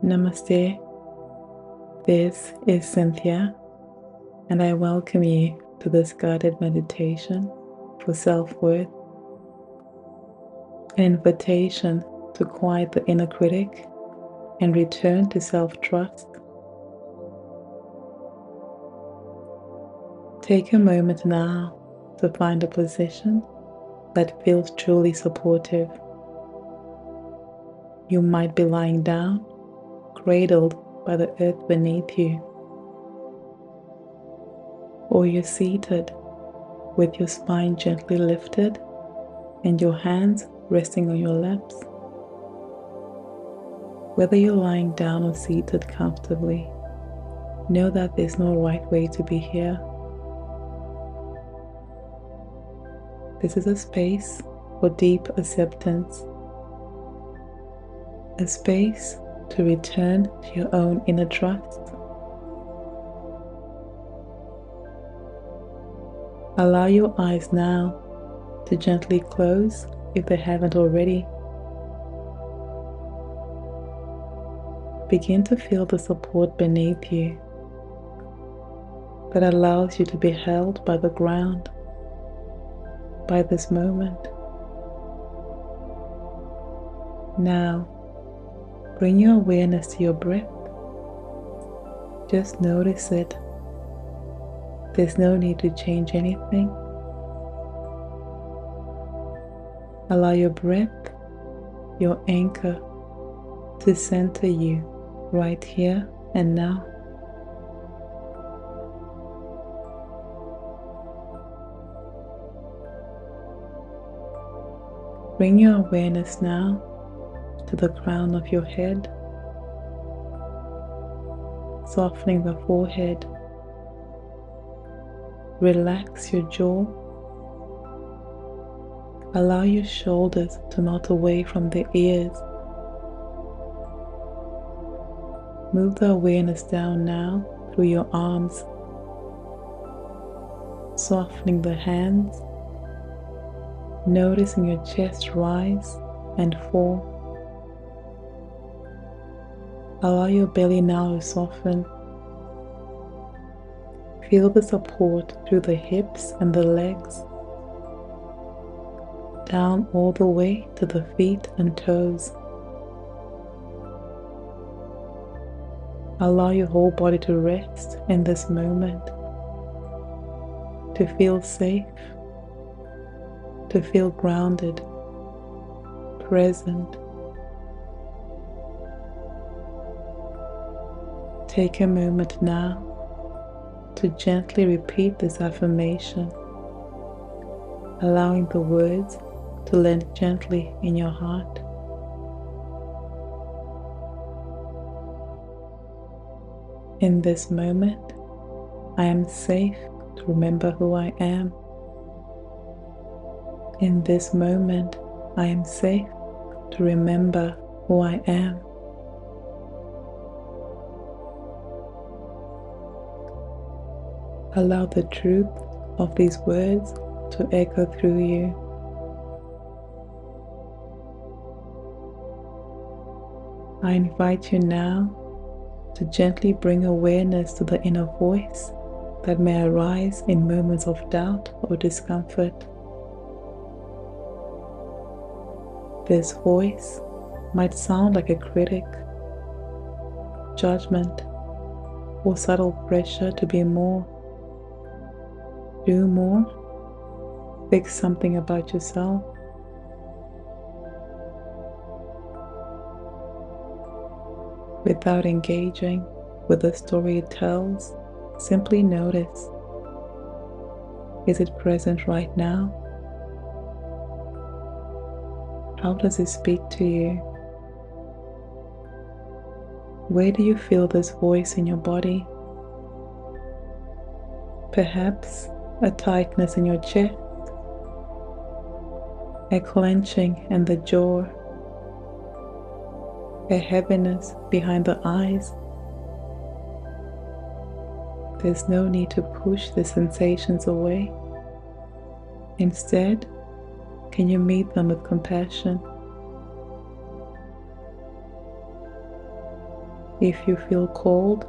Namaste, this is Cynthia, and I welcome you to this guided meditation for self-worth, an invitation to quiet the inner critic and return to self-trust. Take a moment now to find a position that feels truly supportive. You might be lying down, cradled by the earth beneath you, or you're seated with your spine gently lifted and your hands resting on your laps. Whether you're lying down or seated comfortably, know that there's no right way to be here. This is a space for deep acceptance, a space to return to your own inner trust. Allow your eyes now to gently close if they haven't already. Begin to feel the support beneath you that allows you to be held by the ground, by this moment. Now, bring your awareness to your breath. Just notice it. There's no need to change anything. Allow your breath, your anchor, to center you right here and now. Bring your awareness now to the crown of your head, softening the forehead. Relax your jaw. Allow your shoulders to melt away from the ears. Move the awareness down now through your arms, softening the hands, noticing your chest rise and fall. Allow your belly now to soften. Feel the support through the hips and the legs, down all the way to the feet and toes. Allow your whole body to rest in this moment, to feel safe, to feel grounded, present. Take a moment now to gently repeat this affirmation, allowing the words to land gently in your heart. In this moment, I am safe to remember who I am. In this moment, I am safe to remember who I am. Allow the truth of these words to echo through you. I invite you now to gently bring awareness to the inner voice that may arise in moments of doubt or discomfort. This voice might sound like a critic, judgment, or subtle pressure to be more, do more, fix something about yourself. Without engaging with the story it tells, simply notice. Is it present right now? How does it speak to you? Where do you feel this voice in your body? Perhaps a tightness in your chest, a clenching in the jaw, a heaviness behind the eyes. There's no need to push the sensations away. Instead, can you meet them with compassion? If you feel cold,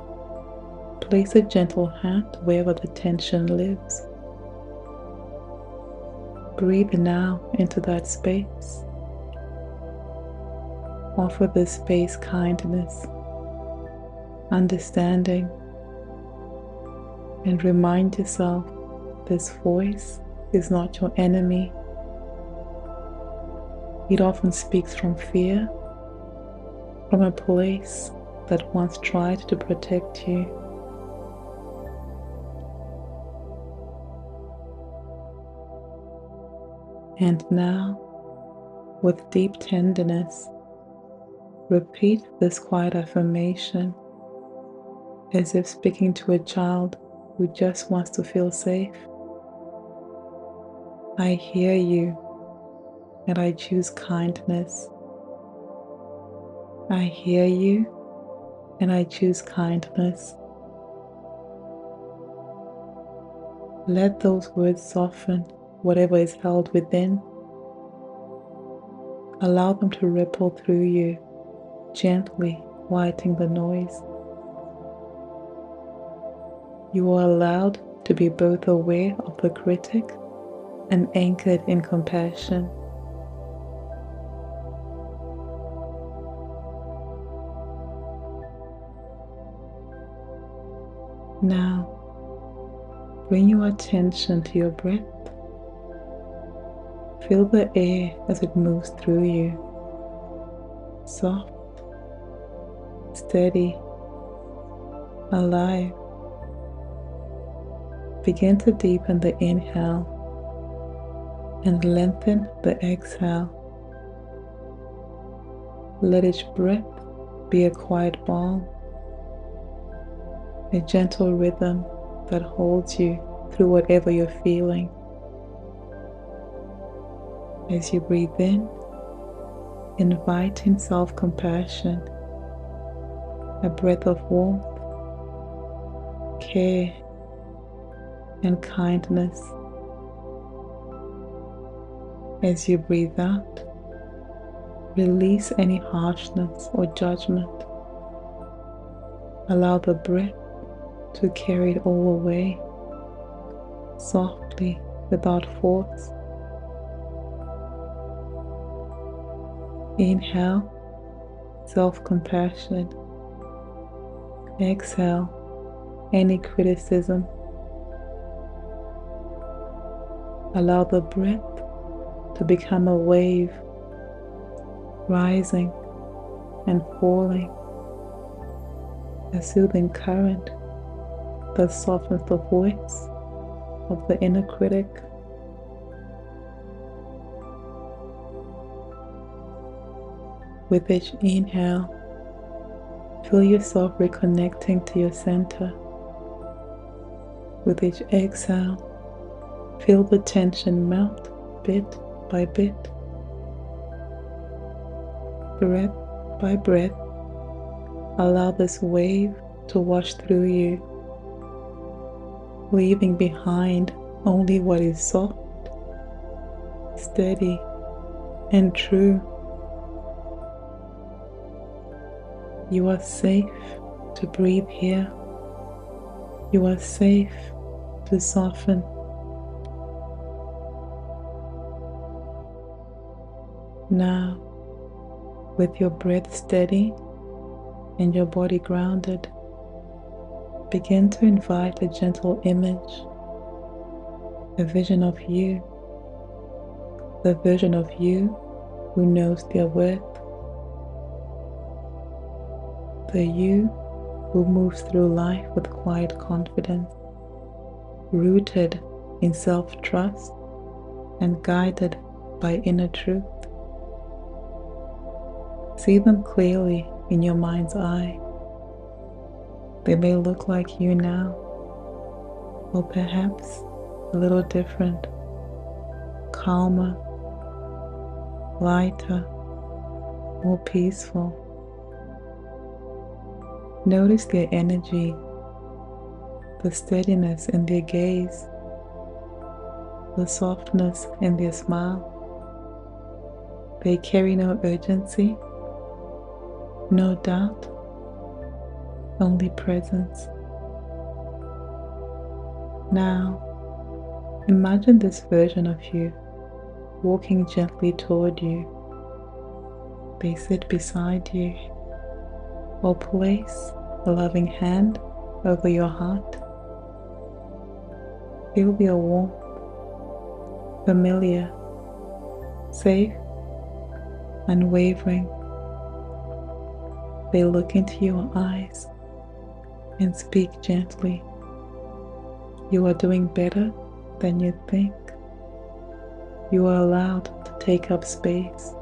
place a gentle hand wherever the tension lives. Breathe now into that space. Offer this space kindness, understanding, and remind yourself this voice is not your enemy. It often speaks from fear, from a place that once tried to protect you. And now, with deep tenderness, repeat this quiet affirmation as if speaking to a child who just wants to feel safe. I hear you, and I choose kindness. I hear you, and I choose kindness. Let those words soften whatever is held within. Allow them to ripple through you, gently quieting the noise. You are allowed to be both aware of the critic and anchored in compassion. Now, bring your attention to your breath. Feel the air as it moves through you. Soft, steady, alive. Begin to deepen the inhale and lengthen the exhale. Let each breath be a quiet balm, a gentle rhythm that holds you through whatever you're feeling. As you breathe in, invite in self-compassion, a breath of warmth, care, and kindness. As you breathe out, release any harshness or judgment. Allow the breath to carry it all away, softly, without force. Inhale, self-compassion. Exhale, any criticism. Allow the breath to become a wave, rising and falling, a soothing current that softens the voice of the inner critic. With each inhale, feel yourself reconnecting to your center. With each exhale, feel the tension melt bit by bit. Breath by breath, allow this wave to wash through you, leaving behind only what is soft, steady, and true. You are safe to breathe here. You are safe to soften. Now, with your breath steady and your body grounded, begin to invite a gentle image, a vision of you, the version of you who knows their worth, the you who moves through life with quiet confidence, rooted in self-trust and guided by inner truth. See them clearly in your mind's eye. They may look like you now, or perhaps a little different, calmer, lighter, more peaceful. Notice their energy, the steadiness in their gaze, the softness in their smile. They carry no urgency, no doubt, only presence. Now, imagine this version of you walking gently toward you. They sit beside you or place a loving hand over your heart. Feel their warmth, familiar, safe, unwavering. They look into your eyes and speak gently. You are doing better than you think. You are allowed to take up space.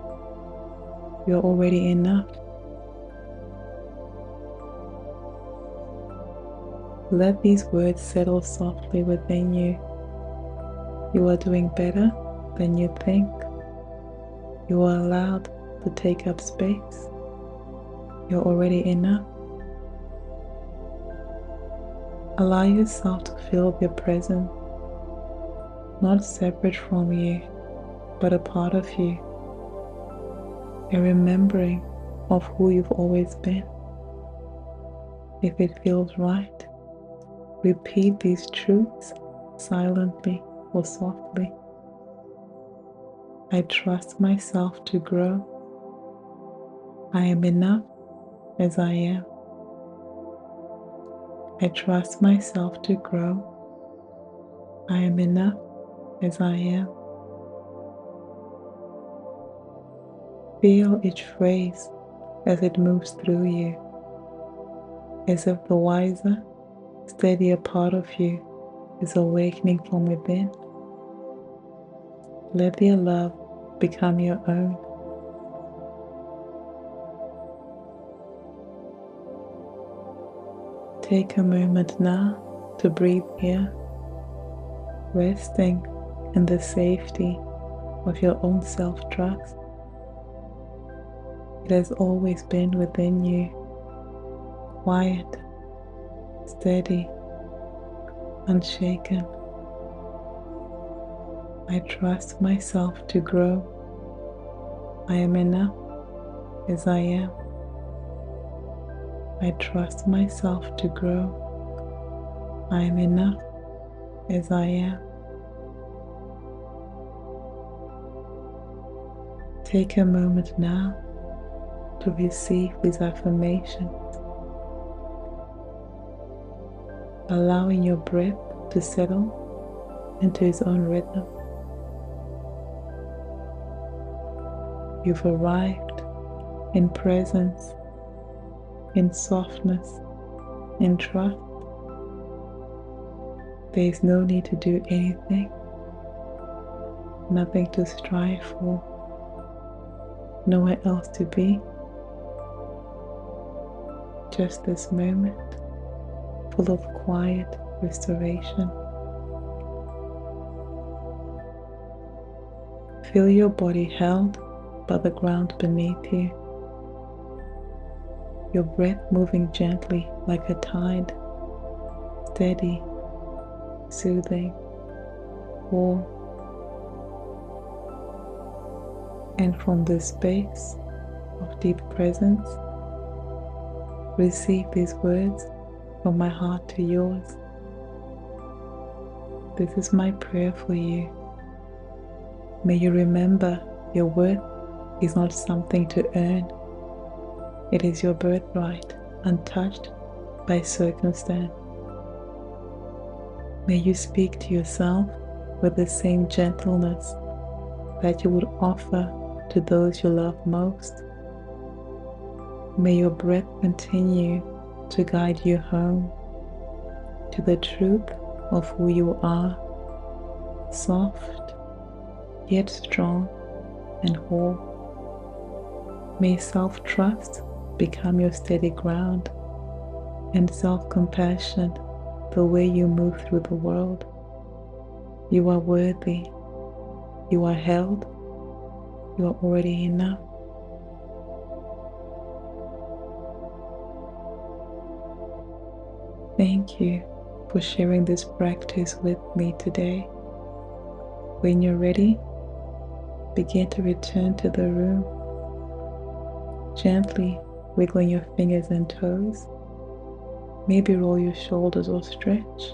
You are already enough. Let these words settle softly within you. You are doing better than you think. You are allowed to take up space. You're already enough. Allow yourself to feel their presence, not separate from you, but a part of you, a remembering of who you've always been. If it feels right, repeat these truths silently or softly. I trust myself to grow. I am enough as I am. I trust myself to grow. I am enough as I am. Feel each phrase as it moves through you, as if the wiser, steadier part of you is awakening from within. Let their love become your own. Take a moment now to breathe here, resting in the safety of your own self-trust. It has always been within you, quiet, steady, unshaken. I trust myself to grow. I am enough as I am. I trust myself to grow. I am enough as I am. Take a moment now to receive these affirmations, allowing your breath to settle into its own rhythm. You've arrived in presence, in softness, in trust. There is no need to do anything, nothing to strive for, nowhere else to be. Just this moment, full of quiet restoration. Feel your body held by the ground beneath you. Your breath moving gently like a tide, steady, soothing, warm. And from this space of deep presence, receive these words from my heart to yours. This is my prayer for you. May you remember your worth is not something to earn. It is your birthright, untouched by circumstance. May you speak to yourself with the same gentleness that you would offer to those you love most. May your breath continue to guide you home to the truth of who you are, soft yet strong and whole. May self-trust become your steady ground, and self-compassion the way you move through the world. You are worthy. You are held. You are already enough. Thank you for sharing this practice with me today. When you're ready, begin to return to the room, gently wiggling your fingers and toes Maybe roll your shoulders or stretch.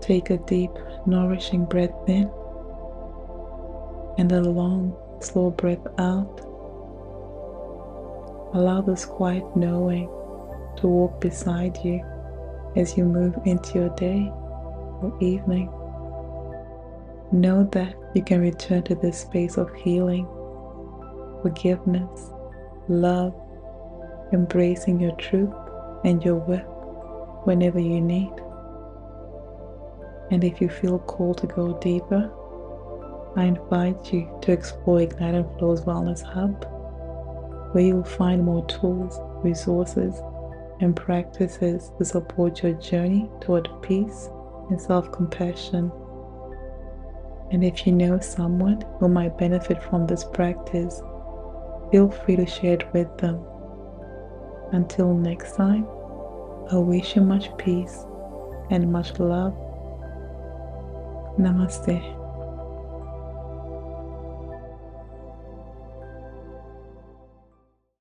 Take a deep, nourishing breath in and a long, slow breath out. Allow this quiet knowing to walk beside you as you move into your day or evening. Know that you can return to this space of healing, forgiveness, love, embracing your truth and your worth whenever you need. And if you feel called to go deeper, I invite you to explore Ignite and Flow's Wellness Hub, where you'll find more tools, resources, and practices to support your journey toward peace and self-compassion. And if you know someone who might benefit from this practice, feel free to share it with them. Until next time, I wish you much peace and much love. Namaste.